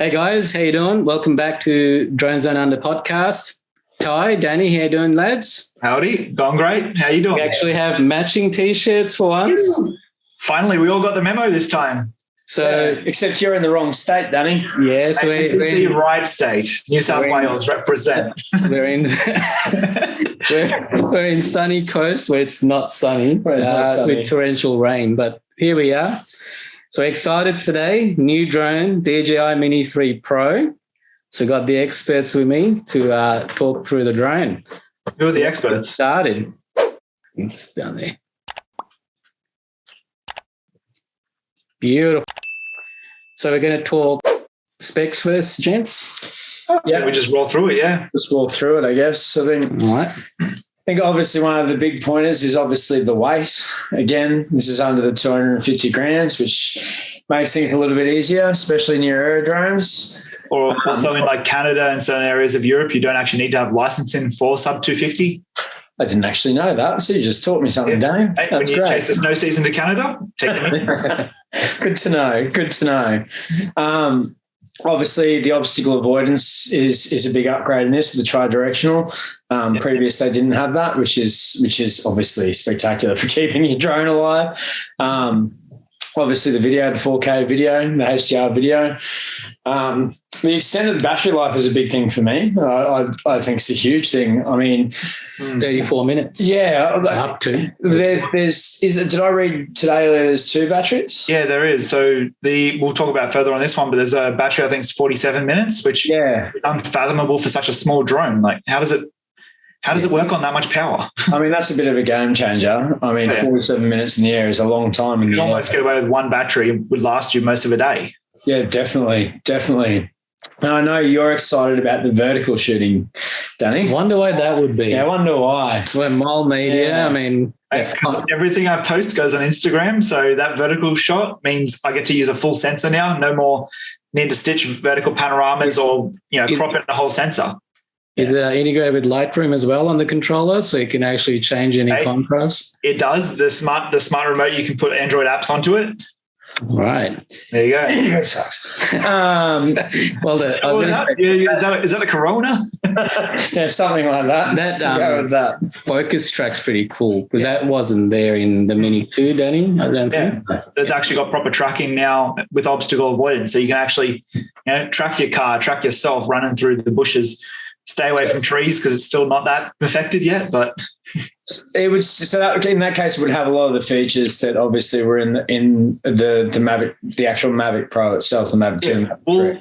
Hey guys, how you doing? Welcome back to Drones Down Under podcast. Ty, Danny, how you doing, lads? Howdy, going great. How you doing? We actually have matching t-shirts for once. Finally, we all got the memo this time. So, except you're in the wrong state, Danny. Yeah, so this is the right state. New South Wales represent. We're in we're in sunny coast where it's not sunny, with torrential rain, but here we are. So excited today, new drone, DJI Mini 3 Pro. So got the experts with me to talk through the drone. Who are the experts? Started. It's down there. Beautiful. So we're going to talk specs first, gents. Yeah, we just roll through it, yeah. Just walk through it, I guess. All right. I think obviously one of the big pointers is obviously the weight. Again, this is under the 250 grams, which makes things a little bit easier, especially near aerodromes. Or also in like Canada and certain areas of Europe, you don't actually need to have licensing for sub 250. I didn't actually know that. So you just taught me something, Dane. Hey, when you chase the snow season to Canada, take them in. Good to know. Good to know. Obviously, the obstacle avoidance is a big upgrade in this with the tri-directional. Previous, they didn't have that, which is obviously spectacular for keeping your drone alive. Obviously, the video, the 4K video, the HDR video. The extended battery life is a big thing for me. I think it's a huge thing. I mean, 34 minutes. Yeah, up to. Did I read today there's 2 batteries? Yeah, there is. So we'll talk about further on this one, but there's a battery, I think it's 47 minutes, which is unfathomable for such a small drone. Like, how does it work on that much power? I mean, that's a bit of a game changer. I mean, 47 minutes in the air is a long time. You almost get away with one battery, would last you most of a day. Yeah, definitely. Now, I know you're excited about the vertical shooting, Danny. Wonder why that would be. Yeah, I wonder why. We're mole media. Yeah. I mean, everything I post goes on Instagram. So that vertical shot means I get to use a full sensor now. No more need to stitch vertical panoramas or crop in the whole sensor. Is it integrated with Lightroom as well on the controller, so you can actually change any contrast? It does. The smart remote, you can put Android apps onto it. Right. There you go. It sucks. Is that a Corona? Yeah, something like that. That focus track's pretty cool because that wasn't there in the Mini 2, Danny. I don't think. So it's actually got proper tracking now with obstacle avoidance, so you can actually track your car, track yourself running through the bushes. Stay away from trees because it's still not that perfected yet, but it was so that in that case it would have a lot of the features that obviously were in the Mavic, the actual Mavic Pro itself, the Mavic 2.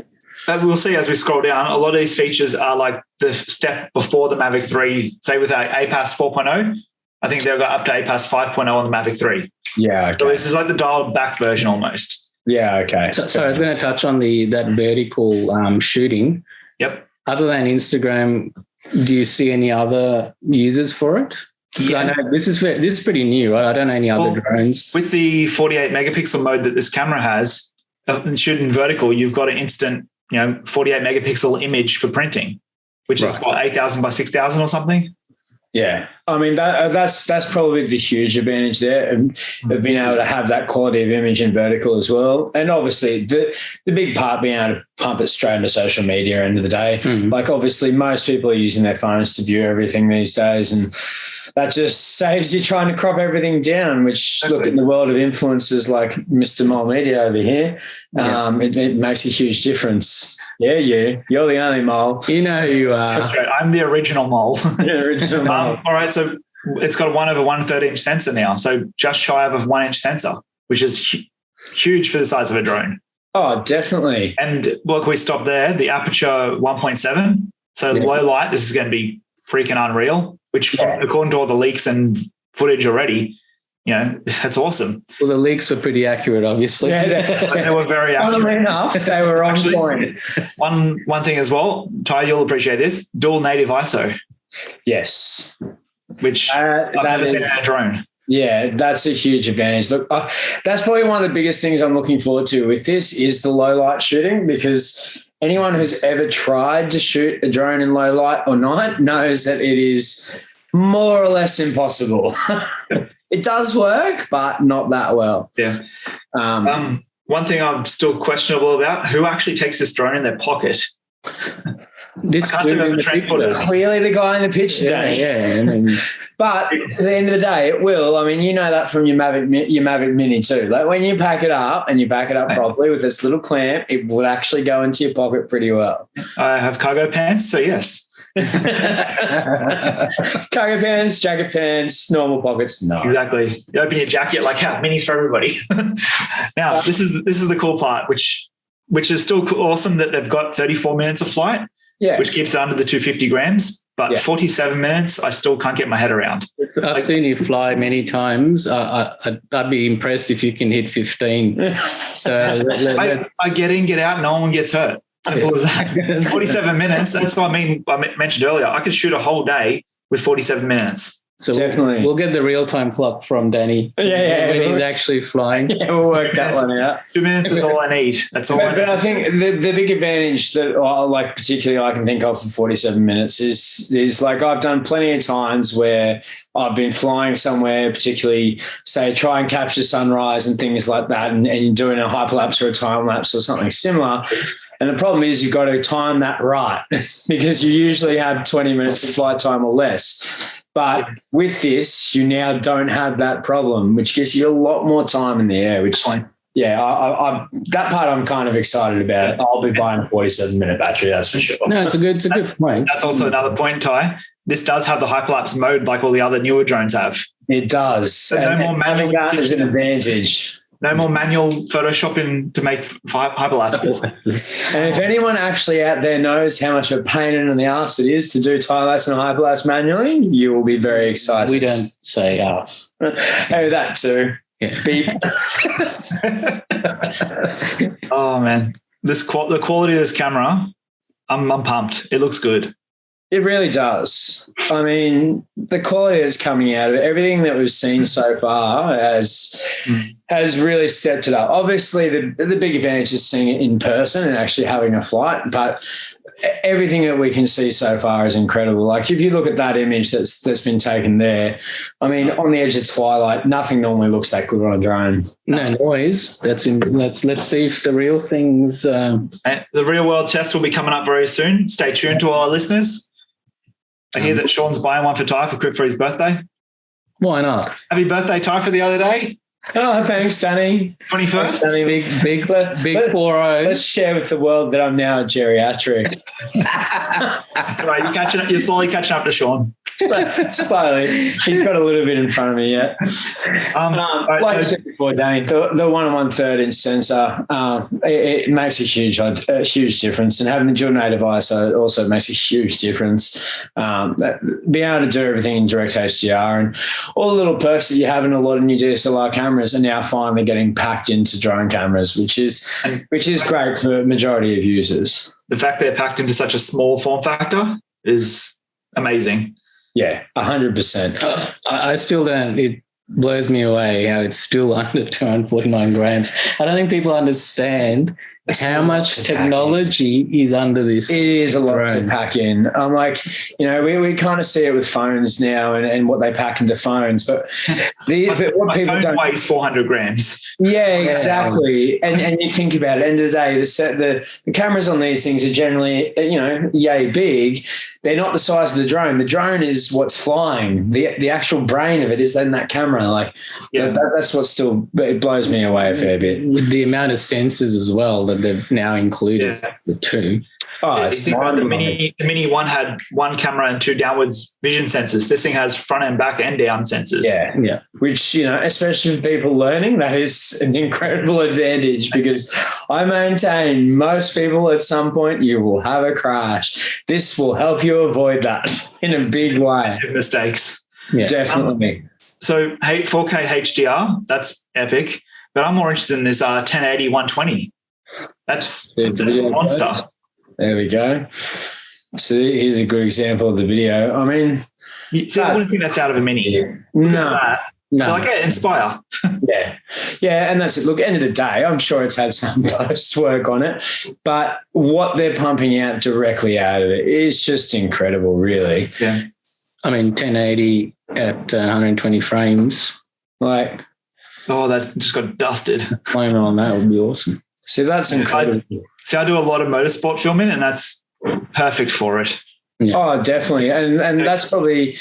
We'll see as we scroll down. A lot of these features are like the step before the Mavic 3. Say with our APAS 4.0, I think they've got up to APAS 5.0 on the Mavic 3. Yeah, okay. So this is like the dialed back version almost. Yeah, okay. So I was going to touch on that vertical shooting. Yep. Other than Instagram, do you see any other users for it? Yes. I know this is pretty new. I don't know any other drones. With the 48 megapixel mode that this camera has, shooting vertical, you've got an instant, 48 megapixel image for printing, which is what, 8,000 by 6,000 or something. Yeah, I mean that's probably the huge advantage there of being able to have that quality of image in vertical as well, and obviously the big part being able to pump it straight into social media. End of the day, like obviously most people are using their phones to view everything these days, and that just saves you trying to crop everything down. Which look in the world of influencers like Mr. Mole Media over here, it makes a huge difference. Yeah, you're the only mole. You know who you are. That's right. I'm the original mole. The original mole. All right, so it's got a 1/1/3 inch sensor now, so just shy of a 1 inch sensor, which is huge for the size of a drone. Oh, definitely. And look, we stop there. The aperture 1.7, so low light. This is going to be freaking unreal. Which, according to all the leaks and footage already, that's awesome. Well, the leaks were pretty accurate, obviously. Yeah, they were very accurate. Enough, they were on point. One thing as well, Ty, you'll appreciate this: dual native ISO. Yes, which I've never seen in a drone. Yeah, that's a huge advantage. Look, that's probably one of the biggest things I'm looking forward to with this is the low light shooting, because anyone who's ever tried to shoot a drone in low light or night knows that it is more or less impossible. It does work, but not that well. Yeah. one thing I'm still questionable about: who actually takes this drone in their pocket? This Clearly the guy in the picture, Danny. But at the end of the day, it will. I mean, you know that from your Mavic Mini too. Like when you pack it up and you back it up properly with this little clamp, it will actually go into your pocket pretty well. I have cargo pants, so yes. Cargo pants, jacket pants, normal pockets. No, exactly. You open your jacket like, minis for everybody. Now, this is the cool part, which is still awesome that they've got 34 minutes of flight. Yeah. Which keeps it under the 250 grams, but 47 minutes, I still can't get my head around. I've seen you fly many times. I'd be impressed if you can hit 15. So I get in, get out, no one gets hurt. Simple as that. 47 minutes. That's what I mentioned earlier. I could shoot a whole day with 47 minutes. So definitely, we'll get the real-time clock from Danny. When he's actually flying. Yeah, we'll work that one out. 2 minutes is all I need. That's all. But I think the big advantage that particularly I can think of for 47 minutes is like I've done plenty of times where I've been flying somewhere, particularly say try and capture sunrise and things like that, and doing a hyperlapse or a time lapse or something similar. And the problem is you've got to time that right because you usually have 20 minutes of flight time or less. But with this, you now don't have that problem, which gives you a lot more time in the air, which I that part I'm kind of excited about. I'll be buying a 47-minute battery, that's for sure. No, it's a good point. That's also another point, Ty. This does have the hyperlapse mode like all the other newer drones have. It does. So no more manual. That is an advantage. No more manual photoshopping to make hyperlapses. And if anyone actually out there knows how much of a pain in the ass it is to do tie-lapse and hyperlapse manually, you will be very excited. We don't say us. Oh, that too. Yeah. Beep. Oh man, the quality of this camera, I'm pumped. It looks good. It really does. I mean, the quality that's coming out of it, everything that we've seen so far has really stepped it up. Obviously, the big advantage is seeing it in person and actually having a flight, but everything that we can see so far is incredible. Like if you look at that image that's been taken there, I mean, on the edge of twilight, nothing normally looks that good on a drone. No noise. Let's see if the real things. The real world test will be coming up very soon. Stay tuned to all our listeners. I hear that Sean's buying one for Ty for his birthday. Why not? Happy birthday, Ty, for the other day. Oh, thanks, Danny. 21st. Thanks, Danny, big 4-0. Let's share with the world that I'm now geriatric. That's right. You're slowly catching up to Sean. Slowly. He's got a little bit in front of me yet. Like I said before, Danny, the 1 1/3 inch sensor, it makes a huge difference. And having the dual native ISO also makes a huge difference. Being able to do everything in direct HDR and all the little perks that you have in a lot of new DSLR cameras are now finally getting packed into drone cameras, which is great for the majority of users. The fact they're packed into such a small form factor is amazing. Yeah, 100%. I still don't. It blows me away how it's still under 249 grams. I don't think people understand how much technology is under this. It is a lot to pack in. I'm like, we kind of see it with phones now and what they pack into phones, but what people don't weighs 400 grams. Yeah, exactly. And you think about it, at the end of the day, the cameras on these things are generally, yay big. They're not the size of the drone. The drone is what's flying. The actual brain of it is then that camera. That's what still, it blows me away a fair bit. With the amount of sensors as well that they've now included, the two. Oh, it's the Mini 1 had 1 camera and 2 downwards vision sensors. This thing has front and back and down sensors. Yeah. Which, especially for people learning, that is an incredible advantage because I maintain most people at some point you will have a crash. This will help you avoid that in a big way. Mistakes. Yeah, definitely. So 4K HDR, that's epic. But I'm more interested in this 1080 120. That's a monster. There we go. So here's a good example of the video. I mean, I wouldn't think that's out of a Mini. No. Inspire. Yeah, and that's it. Look, end of the day, I'm sure it's had some post work on it, but what they're pumping out directly out of it is just incredible, really. Yeah. I mean, 1080 at 120 frames. Like, Oh, that just got dusted. Flying on that would be awesome. See, that's incredible. I do a lot of motorsport filming, and that's perfect for it. Yeah. Oh, definitely. And that's probably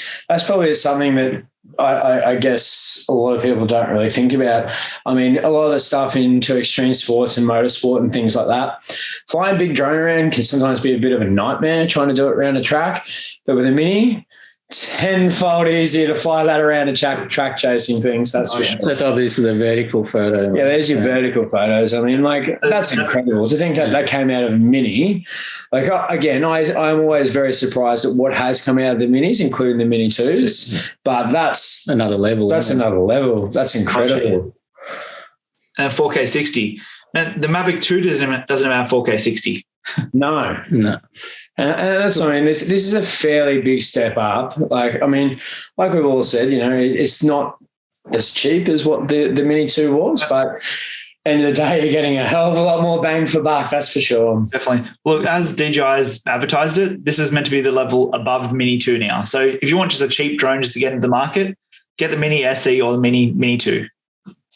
something that I guess a lot of people don't really think about. I mean, a lot of the stuff into extreme sports and motorsport and things like that, flying a big drone around can sometimes be a bit of a nightmare trying to do it around a track. But with a Mini, tenfold easier to fly that around a track chasing things. That's for sure. So that's obviously the vertical photo. Yeah, there's your vertical photos. I mean, like, that's incredible to think that came out of a Mini. Like, again, I'm always very surprised at what has come out of the Minis, including the Mini 2s. But that's another level. That's another level. That's incredible. And 4K 60. And the Mavic 2 doesn't have 4K 60. No. And that's, I mean, this is a fairly big step up. Like, I mean, like we've all said, it's not as cheap as what the Mini 2 was, but end of the day, you're getting a hell of a lot more bang for buck, that's for sure. Definitely. Look, as DJI's advertised it, this is meant to be the level above the Mini 2 now. So if you want just a cheap drone just to get into the market, get the Mini SE or the Mini 2.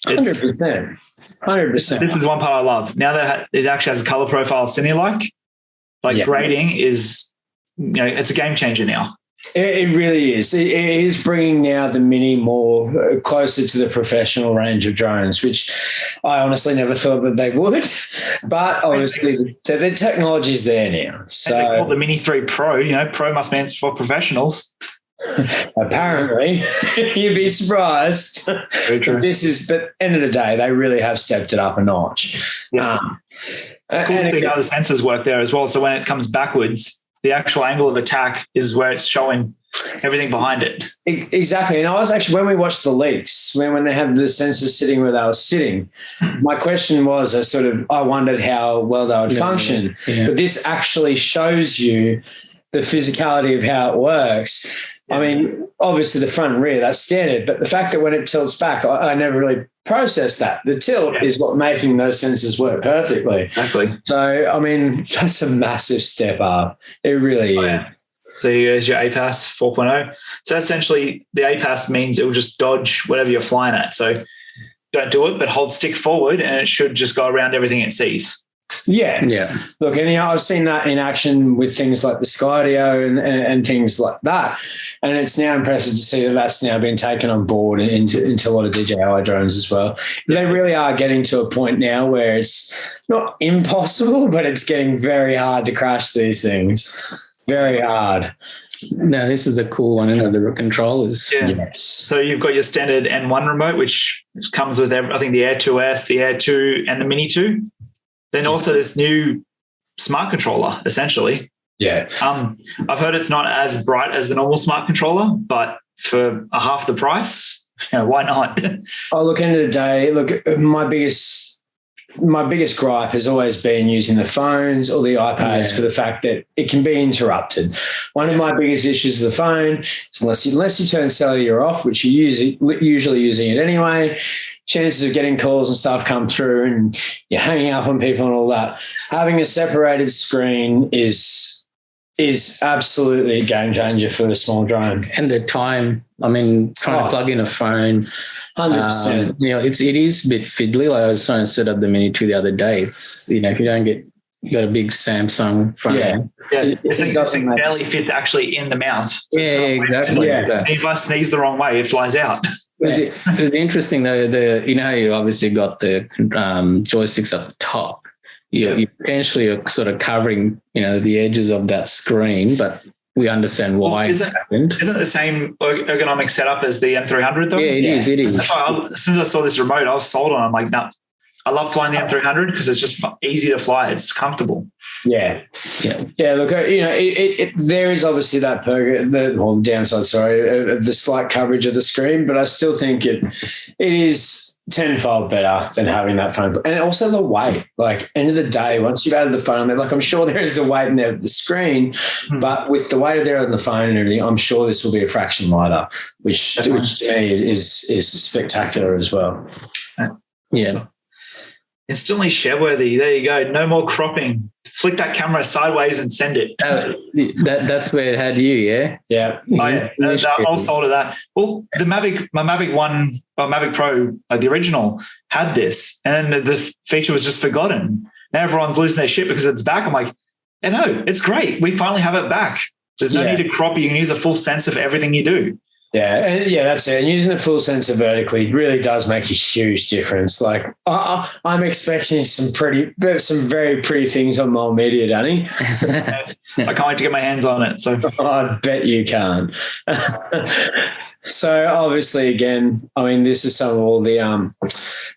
100%. 100%. This is one part I love. Now that it actually has a color profile cine-like, grading is, it's a game changer now. It really is. It is bringing now the Mini more closer to the professional range of drones, which I honestly never thought that they would. But obviously, so the technology's there now. So they call it the Mini 3 Pro. Pro must mean for professionals. Apparently, you'd be surprised. But end of the day, they really have stepped it up a notch. Yeah. It's cool to see how the sensors work there as well. So when it comes backwards, the actual angle of attack is where it's showing everything behind it. Exactly. And I was actually, when we watched the leaks, when they had the sensors sitting where they were sitting, my question was, I wondered how well they would function. Yeah. But this actually shows you the physicality of how it works. I mean, obviously the front and rear, that's standard, but the fact that when it tilts back, I never really processed that. The tilt is what making those sensors work perfectly. Exactly. So, I mean, that's a massive step up. It really is. So here's your APAS 4.0. So essentially the APAS means it will just dodge whatever you're flying at. So don't do it, but hold stick forward and it should just go around everything it sees. Yeah. Look, and I've seen that in action with things like the Skydio and things like that. And it's now impressive to see that that's now been taken on board into a lot of DJI drones as well. They really are getting to a point now where it's not impossible, but it's getting very hard to crash these things. Very hard. Now, this is a cool one, isn't it? The controllers. Yeah. Yes. So you've got your standard N1 remote, which comes with, I think, the Air 2S, the Air 2, and the Mini 2. Then also this new smart controller, essentially. Yeah. I've heard it's not as bright as the normal smart controller, but for half the price, why not? Look, end of the day, my biggest gripe has always been using the phones or the iPads for the fact that it can be interrupted. One of my biggest issues with the phone is unless you turn cellular off, which you're usually using it anyway, chances of getting calls and stuff come through and you're hanging up on people and all that. Having a separated screen is absolutely a game changer for a small drone. And the time, I mean, trying to plug in a phone, 100%. It is a bit fiddly. Like I was trying to set up the Mini 2 the other day. It's, if you got a big Samsung phone. It barely fits actually in the mount. So exactly. If I sneeze the wrong way, it flies out. It was interesting though. How you obviously got the joysticks up the top. You potentially are sort of covering, the edges of that screen, but we understand why it's happened. Isn't it the same ergonomic setup as the M300 though? Yeah, it is. That's why as soon as I saw this remote, I was sold on it. I'm like, no. I love flying the M300 because it's just easy to fly. It's comfortable. Yeah. Look, there is obviously that downside, of the slight coverage of the screen, but I still think it is tenfold better than having that phone. And also the weight. Like, end of the day, once you've added the phone there, I'm sure there is the weight in there of the screen, but with the weight of there on the phone and everything, I'm sure this will be a fraction lighter, which to me is spectacular as well. Yeah. instantly share worthy. There you go. No more cropping. Flick that camera sideways and send it. That's where it had you, yeah? Yeah. Oh, yeah. I was sold to that. Well, my Mavic 1 or Mavic Pro, the original, had this, and then the feature was just forgotten. Now everyone's losing their shit because it's back. I'm like, no, it's great. We finally have it back. There's no need to crop. You can use a full sensor for everything you do. Yeah, and that's it. And using the full sensor vertically really does make a huge difference. Like I'm expecting some very pretty things on multimedia, Danny. I can't wait to get my hands on it. So I bet you can. So obviously, again, I mean, this is some of all the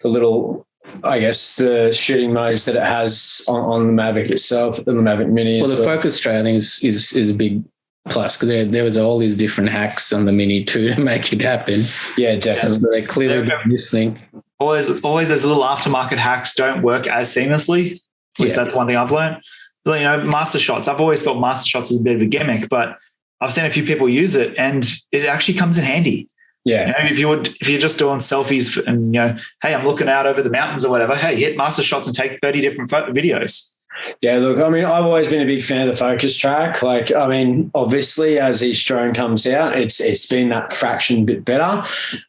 little, I guess, the shooting modes that it has on the Mavic itself, the Mavic Mini. Well, the focus trailing is a big plus because there was all these different hacks on the Mini 2 to make it happen. Yeah, definitely. So they clearly did this thing. Always those little aftermarket hacks don't work as seamlessly. That's one thing I've learned. You know, master shots. I've always thought master shots is a bit of a gimmick, but I've seen a few people use it and it actually comes in handy. Yeah. You know, if you're just doing selfies and, you know, hey, I'm looking out over the mountains or whatever, hey, hit master shots and take 30 different videos. Yeah, look, I mean, I've always been a big fan of the focus track. Like, I mean, obviously, as each drone comes out, it's been that fraction bit better.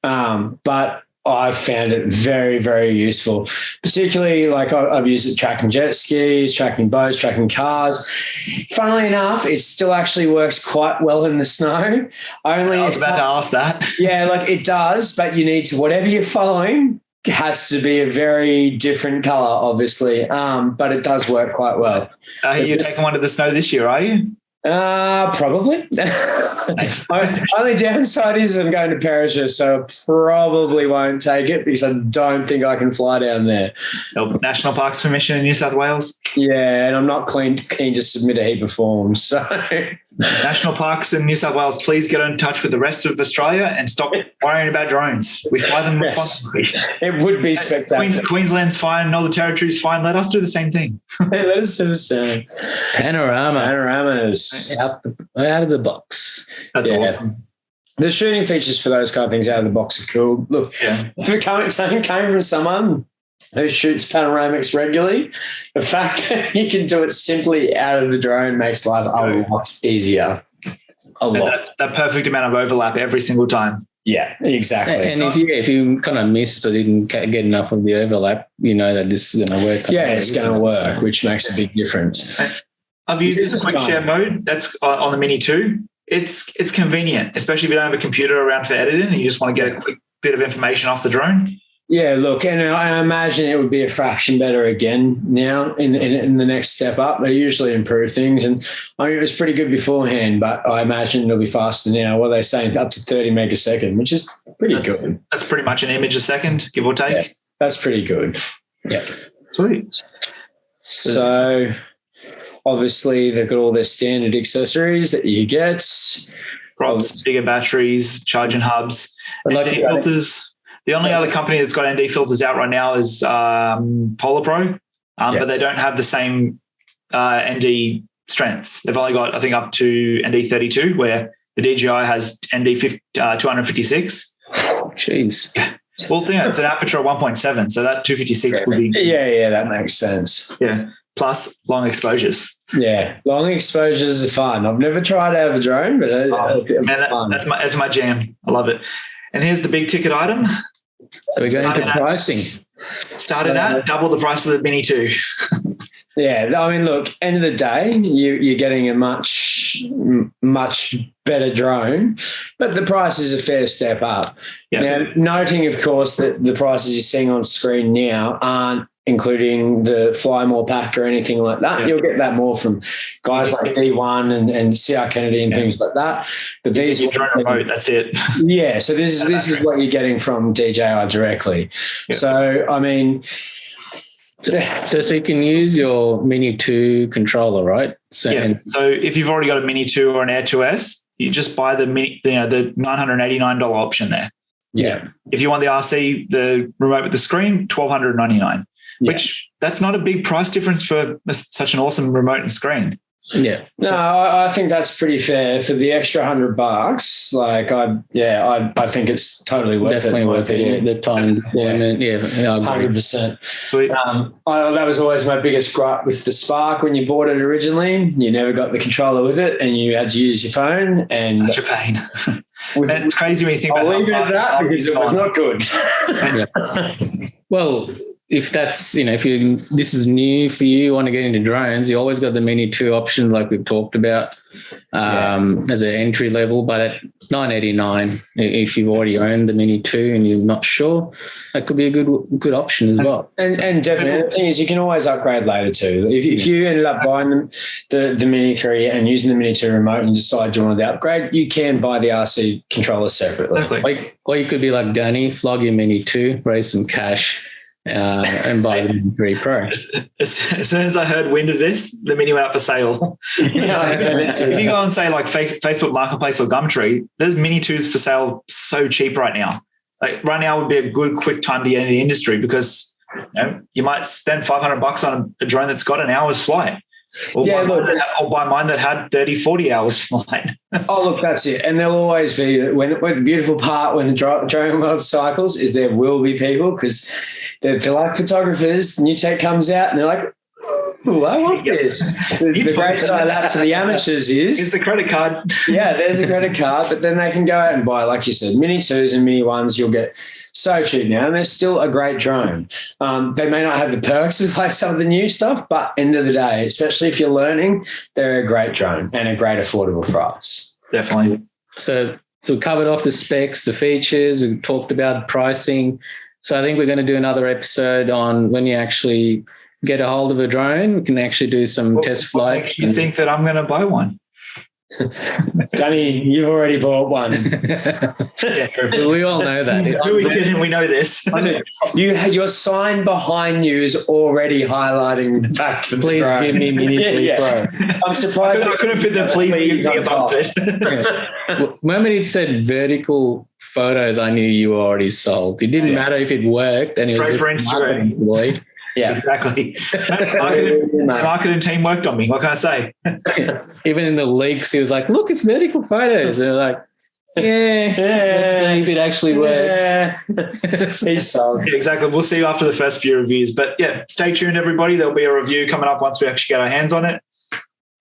But I've found it very, very useful, particularly like I've used it tracking jet skis, tracking boats, tracking cars. Funnily enough, it still actually works quite well in the snow. I was about to ask that. Yeah, like it does, but you need to, whatever you're following, has to be a very different color, obviously, but it does work quite well. You're taking one to the snow this year, are you? Probably. Only downside is I'm going to Perisher, so I probably won't take it because I don't think I can fly down there. National Parks permission in New South Wales? Yeah, and I'm not keen to submit a heap of forms. So National Parks in New South Wales, please get in touch with the rest of Australia and stop worrying about drones. We fly them responsibly. It would be spectacular. Queensland's fine, Northern Territory's fine. Let us do the same thing. Let us do the same. Panoramas. Out of the box. That's awesome. The shooting features for those kind of things out of the box are cool. Look, if it came from someone who shoots panoramics regularly, the fact that you can do it simply out of the drone makes life a lot easier. That perfect amount of overlap every single time. Yeah, exactly. And if you kind of missed or didn't get enough of the overlap, you know that this is going to work. Yeah, it's going to work, which makes a big difference. I've used this quick share mode. That's on the Mini 2. It's convenient, especially if you don't have a computer around for editing and you just want to get a quick bit of information off the drone. Yeah, look, and I imagine it would be a fraction better again now in the next step up. They usually improve things, and I mean it was pretty good beforehand, but I imagine it'll be faster now. What are they saying? Up to 30 meg a second, which is pretty good. That's pretty much an image a second, give or take. Yeah, that's pretty good. Yeah, sweet. So obviously they've got all their standard accessories that you get. Props, bigger batteries, charging hubs, ND filters. The only other company that's got ND filters out right now is Polar Pro, but they don't have the same ND strengths. They've only got, I think, up to ND 32, where the DJI has ND 256. Jeez. Well, it's an aperture of 1.7, so that 256 would be... Yeah, that makes sense. Yeah, plus long exposures. Yeah, long exposures are fun. I've never tried to have a drone, but that's my jam. I love it. And here's the big ticket item. So we're going to pricing. Started at double the price of the Mini 2. Yeah, I mean, look, end of the day, you're getting a much, much better drone, but the price is a fair step up. Yeah. Now, noting, of course, that the prices you're seeing on screen now aren't including the Fly More pack or anything like that. Yeah. You'll get that more from guys like D1 and CR Kennedy and things like that. But these are drone remote, that's it. Yeah, so this is what you're getting from DJI directly. Yeah. So, I mean... So you can use your Mini 2 controller, right? So if you've already got a Mini 2 or an Air 2S, you just buy the $989 option there. Yeah. If you want the RC, the remote with the screen, $1,299. Which that's not a big price difference for such an awesome remote and screen. Yeah. No, I think that's pretty fair for the extra $100. Like, I think it's totally worth Definitely it. Worth it. Yeah. The time deployment. Yeah. 100%. Sweet. That was always my biggest gripe with the Spark when you bought it originally. You never got the controller with it, and you had to use your phone. And such a pain. And it's crazy when you think about I'll leave it at that because it was not good. Well, if that's, if this is new for you want to get into drones, you always got the Mini 2 option like we've talked about as an entry level, but at $989, if you've already owned the Mini 2 and you're not sure, that could be a good option as well. And definitely the thing is you can always upgrade later too. If you ended up buying the Mini 3 and using the Mini 2 remote and decide you wanted to upgrade, you can buy the RC controller separately. Or you could be like Danny, flog your Mini 2, raise some cash, and buy the Mini 3 Pro. As soon as I heard wind of this, the Mini went up for sale. If you go on, say, like Facebook Marketplace or Gumtree, there's Mini 2s for sale so cheap right now. Like right now would be a good, quick time to get into the industry because you might spend $500 on a drone that's got an hour's flight. Or buy mine that had 30, 40 hours flight. Oh, look, that's it. And there'll always be, when the beautiful part when the drone world cycles is there will be people because they're like photographers, new tech comes out and they're like, ooh, I want this. The great side of that for the amateurs is the credit card. Yeah, there's a credit card, but then they can go out and buy, like you said, Mini 2s and Mini 1s you'll get so cheap now, and they're still a great drone. They may not have the perks of like some of the new stuff, but end of the day, especially if you're learning, they're a great drone and a great affordable price. Definitely. So we covered off the specs, the features, we talked about pricing. So I think we're going to do another episode on when you actually get a hold of a drone. We can actually do some test flights. What makes you think that I'm going to buy one? Danny, you've already bought one. We all know that. Who are we kidding? We know this. Your sign behind you is already highlighting the fact that please give me Mini 3 Pro. I'm surprised I couldn't fit the please give me above it. The moment it said vertical photos, I knew you were already sold. It didn't matter if it worked, and it was for Instagram. Boy. Yeah, exactly. Marketing team worked on me. What can I say? Even in the leaks, he was like, "Look, it's vertical photos." And they're like, "Yeah, let's see if it actually works." He's sold. Yeah, exactly. We'll see you after the first few reviews. But yeah, stay tuned, everybody. There'll be a review coming up once we actually get our hands on it.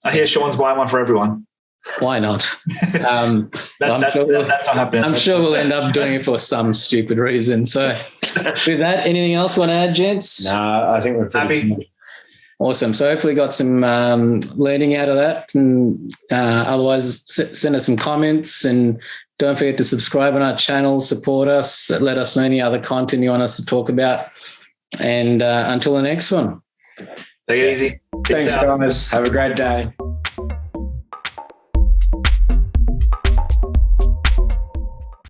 I hear Sean's buying one for everyone. Why not? That's not happening. I'm sure we'll end up doing it for some stupid reason. So with that, anything else you want to add, gents? No, I think we're pretty happy. Awesome. So hopefully got some learning out of that. And otherwise, send us some comments and don't forget to subscribe on our channel, support us, let us know any other content you want us to talk about. And until the next one. Take it easy. Thanks, guys. Have a great day.